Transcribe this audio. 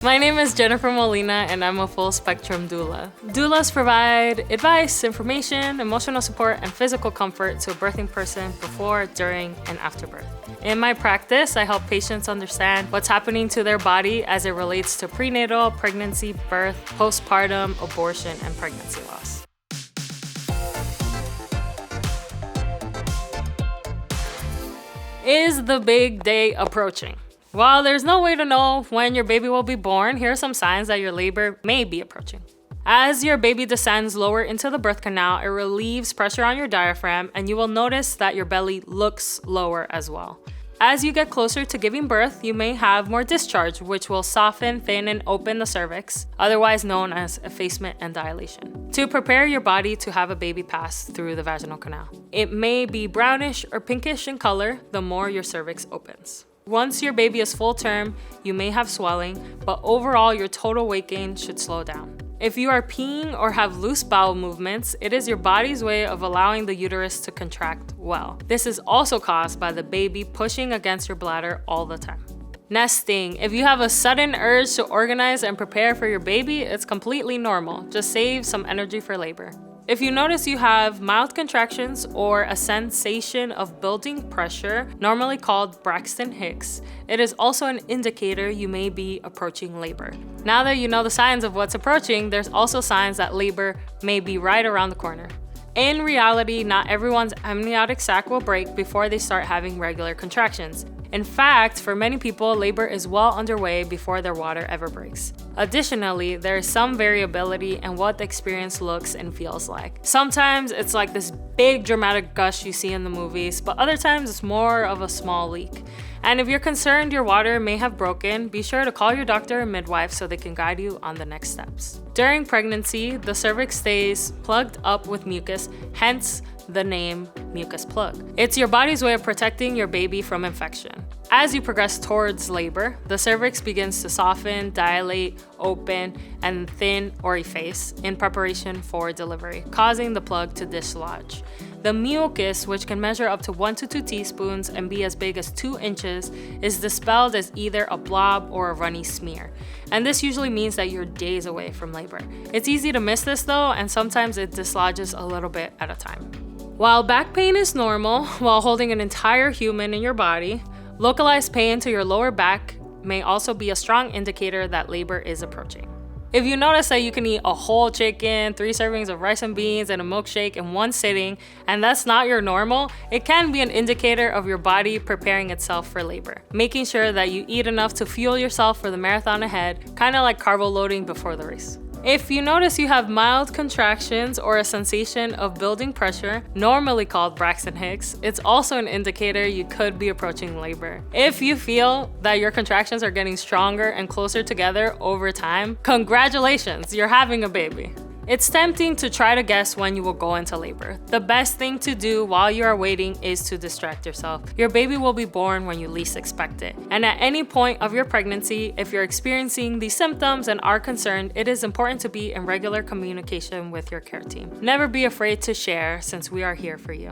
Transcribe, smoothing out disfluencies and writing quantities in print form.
My name is Jennifer Molina and I'm a full spectrum doula. Doulas provide advice, information, emotional support, and physical comfort to a birthing person before, during, and after birth. In my practice, I help patients understand what's happening to their body as it relates to prenatal, pregnancy, birth, postpartum, abortion, and pregnancy loss. Is the big day approaching? While there's no way to know when your baby will be born, here are some signs that your labor may be approaching. As your baby descends lower into the birth canal, it relieves pressure on your diaphragm, and you will notice that your belly looks lower as well. As you get closer to giving birth, you may have more discharge, which will soften, thin, and open the cervix, otherwise known as effacement and dilation, to prepare your body to have a baby pass through the vaginal canal. It may be brownish or pinkish in color the more your cervix opens. Once your baby is full term, you may have swelling, but overall your total weight gain should slow down. If you are peeing or have loose bowel movements, it is your body's way of allowing the uterus to contract well. This is also caused by the baby pushing against your bladder all the time. Nesting. If you have a sudden urge to organize and prepare for your baby, it's completely normal. Just save some energy for labor. If you notice you have mild contractions or a sensation of building pressure, normally called Braxton Hicks, it is also an indicator you may be approaching labor. Now that you know the signs of what's approaching, there's also signs that labor may be right around the corner. In reality, not everyone's amniotic sac will break before they start having regular contractions. In fact, for many people, labor is well underway before their water ever breaks. Additionally, there is some variability in what the experience looks and feels like. Sometimes it's like this big dramatic gush you see in the movies, but other times it's more of a small leak. And if you're concerned your water may have broken, be sure to call your doctor or midwife so they can guide you on the next steps. During pregnancy, the cervix stays plugged up with mucus, hence the name mucus plug. It's your body's way of protecting your baby from infection. As you progress towards labor, the cervix begins to soften, dilate, open, and thin or efface in preparation for delivery, causing the plug to dislodge. The mucus, which can measure up to 1 to 2 teaspoons and be as big as 2 inches, is dispelled as either a blob or a runny smear. And this usually means that you're days away from labor. It's easy to miss this though, and sometimes it dislodges a little bit at a time. While back pain is normal while holding an entire human in your body, localized pain to your lower back may also be a strong indicator that labor is approaching. If you notice that you can eat a whole chicken, 3 servings of rice and beans, and a milkshake in one sitting, and that's not your normal, it can be an indicator of your body preparing itself for labor. Making sure that you eat enough to fuel yourself for the marathon ahead, kind of like carbo loading before the race. If you notice you have mild contractions or a sensation of building pressure, normally called Braxton Hicks, it's also an indicator you could be approaching labor. If you feel that your contractions are getting stronger and closer together over time, congratulations, you're having a baby. It's tempting to try to guess when you will go into labor. The best thing to do while you are waiting is to distract yourself. Your baby will be born when you least expect it. And at any point of your pregnancy, if you're experiencing these symptoms and are concerned, it is important to be in regular communication with your care team. Never be afraid to share, since we are here for you.